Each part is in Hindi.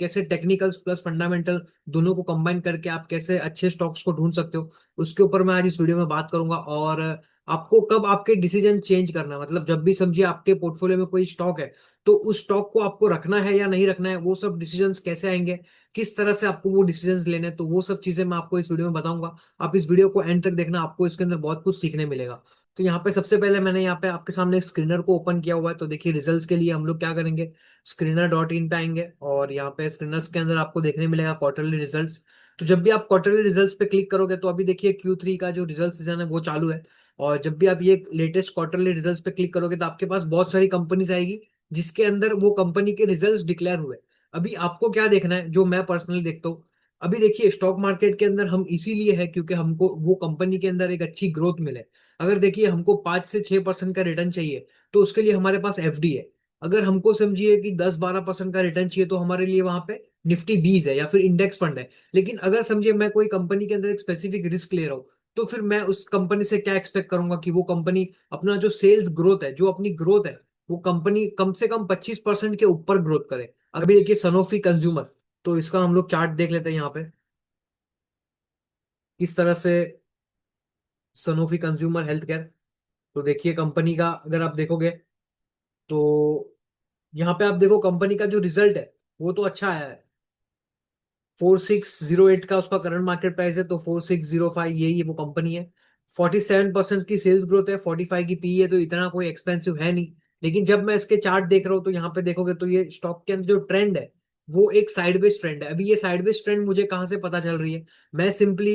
कैसे टेक्निकल्स प्लस फंडामेंटल दोनों को कंबाइन करके आप कैसे अच्छे स्टॉक्स को ढूंढ सकते हो, उसके ऊपर मैं आज इस वीडियो में बात करूंगा। और आपको कब आपके डिसीजन चेंज करना है, मतलब जब भी समझिए आपके पोर्टफोलियो में कोई स्टॉक है तो उस स्टॉक को आपको रखना है या नहीं रखना है, वो सब डिसीजंस कैसे आएंगे, किस तरह से आपको वो डिसीजंस लेने हैं, तो वो सब चीजें मैं आपको इस वीडियो में बताऊंगा। आप इस वीडियो को एंड तक देखना, आपको इसके अंदर बहुत कुछ सीखने मिलेगा। तो यहाँ पे सबसे पहले मैंने यहाँ पे आपके सामने एक स्क्रीनर को ओपन किया हुआ है। तो देखिए रिजल्ट्स के लिए हम लोग क्या करेंगे, screener.in पे आएंगे और यहाँ पे स्क्रीनर्स के अंदर आपको देखने मिलेगा क्वार्टरली रिजल्ट्स। तो जब भी आप क्वार्टरली रिजल्ट्स पे क्लिक करोगे तो अभी देखिए Q3 का जो रिजल्ट सीजन है वो चालू है। और जब भी आप ये लेटेस्ट क्वार्टरली रिजल्ट्स पे क्लिक करोगे तो आपके पास बहुत सारी कंपनीज आएगी जिसके अंदर वो कंपनी के रिजल्ट्स डिक्लेयर हुए। अभी आपको क्या देखना है, जो मैं पर्सनली देखता हूँ, अभी देखिए स्टॉक मार्केट के अंदर हम इसीलिए है क्योंकि हमको वो कंपनी के अंदर एक अच्छी ग्रोथ मिले। अगर देखिए हमको 5 से 6% का रिटर्न चाहिए तो उसके लिए हमारे पास एफडी है। अगर हमको समझिए कि 10-12% का रिटर्न चाहिए तो हमारे लिए वहां पे निफ्टी 20 है या फिर इंडेक्स फंड है। लेकिन अगर समझिए मैं कोई कंपनी के अंदर एक स्पेसिफिक रिस्क ले रहा हूँ तो फिर मैं उस कंपनी से क्या एक्सपेक्ट करूंगा कि वो कंपनी अपना जो सेल्स ग्रोथ है, जो अपनी ग्रोथ है, वो कंपनी कम से कम 25% के ऊपर ग्रोथ करे। अभी देखिए सनोफी कंज्यूमर, तो इसका हम लोग चार्ट देख लेते हैं यहाँ पे किस तरह से सनोफी कंज्यूमर हेल्थ केयर। तो देखिए कंपनी का अगर आप देखोगे तो यहाँ पे आप देखो कंपनी का जो रिजल्ट है वो तो अच्छा आया है। 4608 का उसका करंट मार्केट प्राइस है, तो 4605 यही वो कंपनी है। 47% की सेल्स ग्रोथ है, 45 की पी है, तो इतना कोई एक्सपेंसिव है नहीं। लेकिन जब मैं इसके चार्ट देख रहा हूँ तो यहाँ पे देखोगे तो ये स्टॉक के अंदर जो ट्रेंड है वो एक साइडवेज ट्रेंड है। अभी ये साइडवेज ट्रेंड मुझे कहाँ से पता चल रही है, मैं सिंपली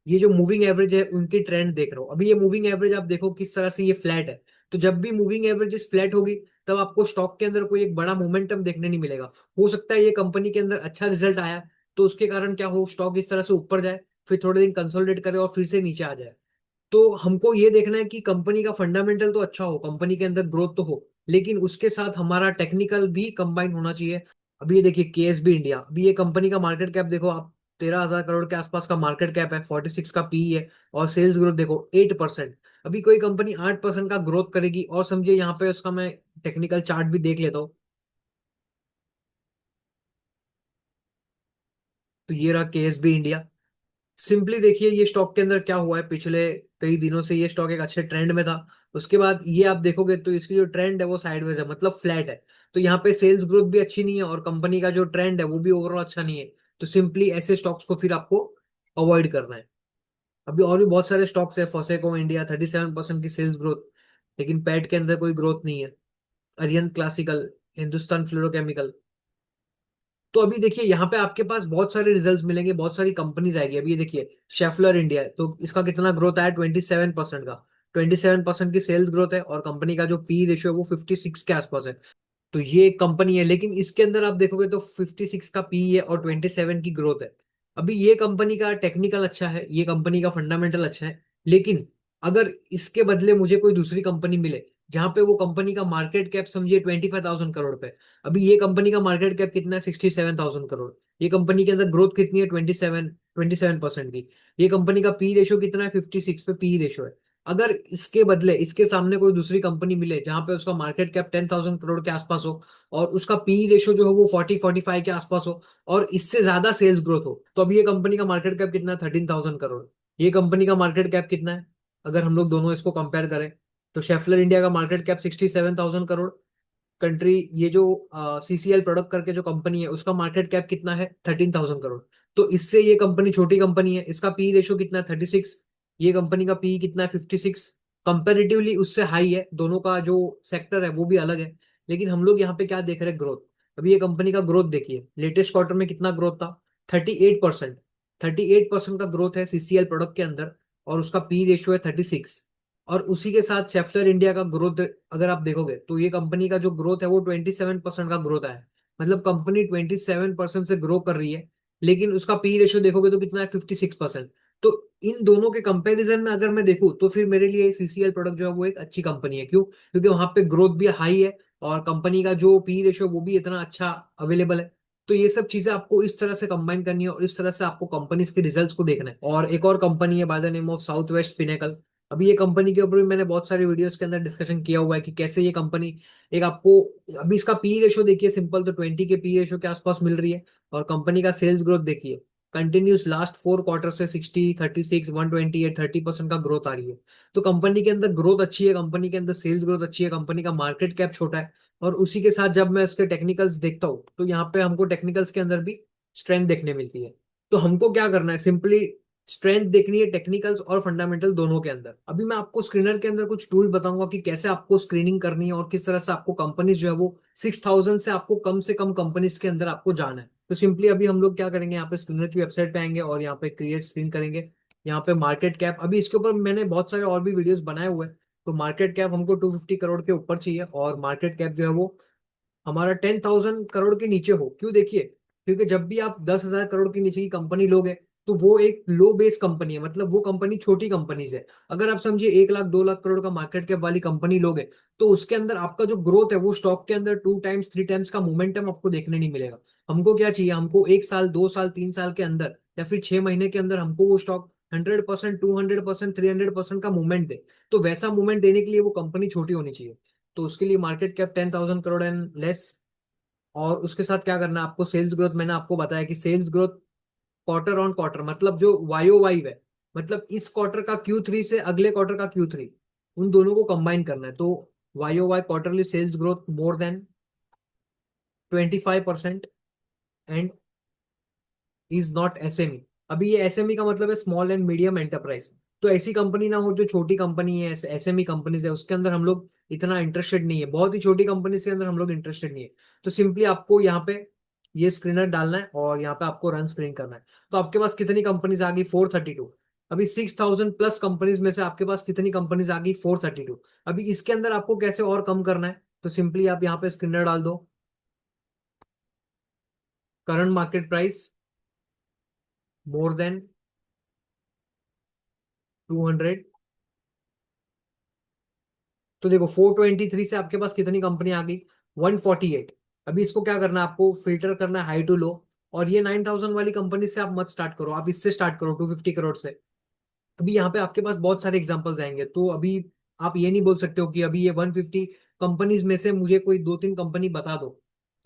ये जो मूविंग एवरेज है उनकी ट्रेंड देख रहा हूँ। अभी ये मूविंग एवरेज आप देखो किस तरह से ये फ्लैट है। तो जब भी मूविंग एवरेज फ्लैट होगी तब आपको स्टॉक के अंदर कोई एक बड़ा मोमेंटम देखने नहीं मिलेगा। हो सकता है ये कंपनी के अंदर अच्छा रिजल्ट आया तो उसके कारण क्या हो, स्टॉक इस तरह से ऊपर जाए, फिर थोड़े दिन कंसोलिडेट करे और फिर से नीचे आ जाए। तो हमको ये देखना है कि कंपनी का फंडामेंटल तो अच्छा हो, कंपनी के अंदर ग्रोथ तो हो, लेकिन उसके साथ हमारा टेक्निकल भी कंबाइन होना चाहिए। अभी ये देखिए केएसबी इंडिया, अभी ये कंपनी का मार्केट कैप देखो आप, 13,000 करोड़ के आसपास का मार्केट कैप है, 46 का पी है, और सेल्स ग्रोथ देखो 8%। अभी कोई कंपनी 8% का ग्रोथ करेगी, और समझिए यहाँ पे उसका मैं टेक्निकल चार्ट भी देख लेता हूँ। तो ये रहा केएसबी इंडिया। सिंपली देखिए ये स्टॉक के अंदर क्या हुआ है, पिछले कई दिनों से ये स्टॉक एक अच्छे ट्रेंड में था। उसके बाद ये आप देखोगे तो इसकी जो ट्रेंड है वो साइडवेज है, मतलब फ्लैट है। तो यहाँ पे सेल्स ग्रोथ भी अच्छी नहीं है और कंपनी का जो ट्रेंड है वो भी ओवरऑल अच्छा नहीं है। तो सिंपली ऐसे स्टॉक्स को फिर आपको अवॉइड करना है। अभी और भी बहुत सारे स्टॉक्स है, फोसेको इंडिया 37% की सेल्स ग्रोथ, लेकिन पैट के अंदर कोई ग्रोथ नहीं है। Arian classical, Hindustan fluorochemical. तो अभी देखिए यहाँ पे आपके पास बहुत सारे रिजल्ट्स मिलेंगे, बहुत सारी कंपनीज आएगी। अभी ये देखिए शेफलर इंडिया है, तो इसका कितना ग्रोथ आया, 27% का। 27% की सेल्स ग्रोथ है और कंपनी का जो पी रेशियो है वो 56 के आसपास है। तो ये एक कंपनी है, लेकिन इसके अंदर आप देखोगे तो 56 का पी है और 27 की ग्रोथ है। अभी ये कंपनी का टेक्निकल अच्छा है, ये कंपनी का फंडामेंटल अच्छा है, लेकिन अगर इसके बदले मुझे कोई दूसरी कंपनी मिले जहां पे वो कंपनी का मार्केट कैप समझिए 25,000 करोड़ पे। अभी ये कंपनी का मार्केट कैप कितना है, 67,000 करोड़। ये कंपनी के अंदर ग्रोथ कितनी है, 27% की। ये कंपनी का पी रेशियो कितना है, 56 पे पी रेशियो है। अगर इसके बदले इसके सामने कोई दूसरी कंपनी मिले जहां पे उसका मार्केट कैप 10,000 करोड़ के आसपास हो और उसका पी रेशियो जो हो वो 40-45 के आसपास हो और इससे ज्यादा सेल्स ग्रोथ हो, तो अभी ये कंपनी का मार्केट कैप कितना है, 13,000 करोड़। ये कंपनी का मार्केट कैप कितना है, अगर हम लोग दोनों इसको कंपेयर करें, तो शेफलर इंडिया का मार्केट कैप 67,000 करोड़। कंट्री ये जो सीसीएल प्रोडक्ट करके जो कंपनी है उसका मार्केट कैप कितना है, 13,000 करोड़। तो इससे ये कंपनी छोटी कंपनी है, इसका पी रेशियो कितना है, 36। ये कंपनी का पी कितना है, 56। कंपेरेटिवली उससे हाई है, दोनों का जो सेक्टर है वो भी अलग है। लेकिन हम लोग यहाँ पे क्या देख रहे हैं, ग्रोथ। अभी ये कंपनी का ग्रोथ देखिए, लेटेस्ट क्वार्टर में कितना ग्रोथ था, 38%। 38% का ग्रोथ है सीसीएल प्रोडक्ट के अंदर, और उसका पी रेशियो है 36। और उसी के साथ शेफलर इंडिया का ग्रोथ अगर आप देखोगे तो ये कंपनी का जो ग्रोथ है वो 27% का ग्रोथ है। मतलब कंपनी 27% से ग्रो कर रही है, लेकिन उसका पी रेशियो देखोगे तो कितना है, 56%। तो इन दोनों के कंपैरिजन में अगर मैं देखूं तो फिर मेरे लिए सीसीएल प्रोडक्ट जो है वो एक अच्छी कंपनी है। क्यों? क्योंकि वहां पे ग्रोथ भी हाई है और कंपनी का जो पी रेशियो वो भी इतना अच्छा अवेलेबल है। तो ये सब चीजें आपको इस तरह से कंबाइन करनी है और इस तरह से आपको कंपनीज के रिजल्ट्स को देखना है। और एक और कंपनी है by the name of south west pinnacle. अभी ये कंपनी के ऊपर भी मैंने बहुत सारे वीडियोस के अंदर डिस्कशन किया हुआ है कि कैसे ये कंपनी एक आपको, अभी इसका पी रेशो देखिए सिंपल तो 20 के पी रेशो के आसपास मिल रही है। और कंपनी का सेल्स ग्रोथ देखिए, कंटिन्यूस लास्ट 4 क्वार्टर से 60, 36, 128, 30% का ग्रोथ आ रही है। तो कंपनी के अंदर ग्रोथ अच्छी है, कंपनी के अंदर सेल्स ग्रोथ अच्छी है, कंपनी का मार्केट कैप छोटा है। और उसी के साथ जब मैं उसके टेक्निकल्स देखता हूँ तो यहाँ पे हमको टेक्निकल्स के अंदर भी स्ट्रेंथ देखने मिलती है। तो हमको क्या करना है, सिंपली स्ट्रेंथ देखनी है टेक्निकल्स और फंडामेंटल दोनों के अंदर। अभी मैं आपको स्क्रीनर के अंदर कुछ टूल बताऊंगा कि कैसे आपको स्क्रीनिंग करनी है और किस तरह से आपको कंपनीज जो है वो 6,000 से कम कंपनीज के अंदर आपको जाना है। तो सिंपली अभी हम लोग क्या करेंगे, यहाँ पे स्क्रीनर की वेबसाइट पे आएंगे और यहाँ पे क्रिएट स्क्रीन करेंगे। यहाँ पे मार्केट कैप, अभी इसके ऊपर मैंने बहुत सारे और भी वीडियोस बनाए हुए हैं। तो मार्केट कैप हमको 250 करोड़ के ऊपर चाहिए और मार्केट कैप जो है वो हमारा 10,000 करोड़ के नीचे हो। क्यों देखिए, क्योंकि जब भी आप 10,000 करोड़ के नीचे की कंपनी लोगे तो वो एक लो बेस कंपनी है, मतलब वो कंपनी छोटी कंपनीज है। अगर आप समझिए 1 लाख 2 लाख करोड़ का मार्केट कैप वाली कंपनी लोगे तो उसके अंदर आपका जो ग्रोथ है वो स्टॉक के अंदर 2 टाइम्स 3 टाइम्स का मोमेंटम आपको देखने नहीं मिलेगा। हमको क्या चाहिए, हमको 1 साल 2 साल 3 साल के अंदर या फिर 6 महीने के अंदर हमको वो स्टॉक 100%, 200%, 300% का मूवमेंट दे। तो वैसा मूवमेंट देने के लिए वो कंपनी छोटी होनी चाहिए। तो उसके लिए market cap 10,000 crore and less. और उसके साथ क्या करना है आपको, सेल्स ग्रोथ मैंने आपको बताया कि sales growth quarter on quarter, मतलब जो वाई ओ वाई है, मतलब इस क्वार्टर का Q3 से अगले क्वार्टर का Q3, उन दोनों को कंबाइन करना है। तो Y O Y quarterly sales growth more than 25% and is not SME. अभी ये एसएमई का मतलब है स्मॉल एंड मीडियम एंटरप्राइज। तो ऐसी कंपनी ना हो जो छोटी कंपनी है, एसएमई कंपनीज है, उसके अंदर हम लोग इतना इंटरेस्टेड नहीं है, बहुत ही छोटी कंपनीज के अंदर हम लोग इंटरेस्टेड नहीं है। तो सिंपली आपको यहाँ पे ये स्क्रीनर डालना है और यहाँ पे आपको रन स्क्रीन करना है। तो आपके पास कितनी कंपनीज आ गई, 432। अभी 6,000 प्लस कंपनीज में से आपके पास कितनी कंपनीज आ गई, 432। अभी इसके अंदर आपको कैसे और कम करना है, तो सिंपली आप यहाँ पे स्क्रीनर डाल दो, current market price more than 200। तो देखो 423 से आपके पास कितनी कंपनी आ गई, 148। अभी इसको क्या करना है, आपको फिल्टर करना है हाई टू लो। और ये 9,000 वाली कंपनी से आप मत स्टार्ट करो, आप इससे स्टार्ट करो 250 करोड़ से। अभी यहाँ पे आपके पास बहुत सारे एग्जांपल्स आएंगे, तो अभी आप ये नहीं बोल सकते हो कि अभी ये 150 कंपनीज में से मुझे कोई 2 3 कंपनी बता दो।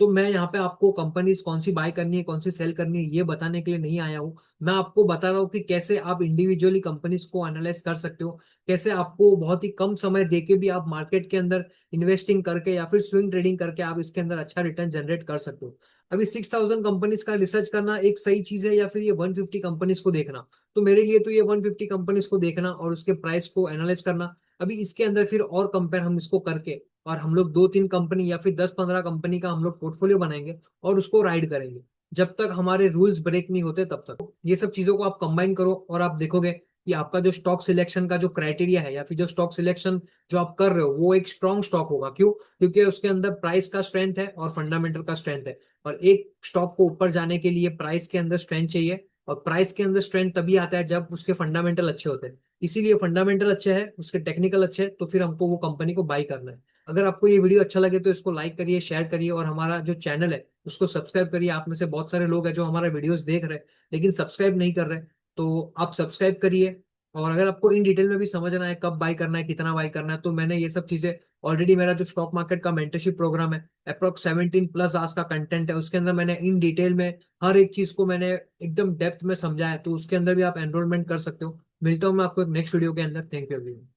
तो मैं यहाँ पे आपको कंपनीज कौन सी बाय करनी है कौन सी सेल करनी है ये बताने के लिए नहीं आया हूँ। मैं आपको बता रहा हूँ कि कैसे आप इंडिविजुअली कंपनीज को एनालाइज कर सकते हो, कैसे आपको बहुत ही कम समय देके भी आप मार्केट के अंदर इन्वेस्टिंग करके या फिर स्विंग ट्रेडिंग करके आप इसके अंदर अच्छा रिटर्न जनरेट कर सकते हो। अभी 6,000 कंपनीज का रिसर्च करना एक सही चीज है या फिर ये 150 कंपनीज को देखना। तो मेरे लिए तो ये 150 कंपनीज को देखना और उसके प्राइस को एनालाइज करना। अभी इसके अंदर फिर और कंपेयर हम इसको करके और हम लोग 2 3 कंपनी या फिर 10 15 कंपनी का हम लोग पोर्टफोलियो बनाएंगे और उसको राइड करेंगे जब तक हमारे रूल्स ब्रेक नहीं होते तब तक। ये सब चीजों को आप कंबाइन करो और आप देखोगे कि आपका जो स्टॉक सिलेक्शन का जो क्राइटेरिया है या फिर जो स्टॉक सिलेक्शन जो आप कर रहे हो वो एक स्ट्रॉन्ग स्टॉक होगा। क्यों, क्योंकि उसके अंदर प्राइस का स्ट्रेंथ है और फंडामेंटल का स्ट्रेंथ है। और एक स्टॉक को ऊपर जाने के लिए प्राइस के अंदर स्ट्रेंथ चाहिए और प्राइस के अंदर स्ट्रेंथ तभी आता है जब उसके फंडामेंटल अच्छे होते हैं। इसीलिए फंडामेंटल अच्छे हैं, उसके टेक्निकल अच्छे हैं, तो फिर हमको वो कंपनी को बाई करना है। अगर आपको ये वीडियो अच्छा लगे तो इसको लाइक करिए, शेयर करिए और हमारा जो चैनल है उसको सब्सक्राइब करिए। आप में से बहुत सारे लोग हैं जो हमारा वीडियोस देख रहे हैं लेकिन सब्सक्राइब नहीं कर रहे, तो आप सब्सक्राइब करिए। और अगर आपको इन डिटेल में भी समझना है कब बाई करना है कितना बाई करना है तो मैंने ये सब चीजें ऑलरेडी, मेरा जो स्टॉक मार्केट का मेंटरशिप प्रोग्राम है अप्रोक्स 17+ आवर्स का कंटेंट है, उसके अंदर मैंने इन डिटेल में हर एक चीज को मैंने एकदम डेप्थ में समझा है। तो उसके अंदर भी आप एनरोलमेंट कर सकते हो। मिलता हूँ मैं आपको एक नेक्स्ट वीडियो के अंदर। Thank you.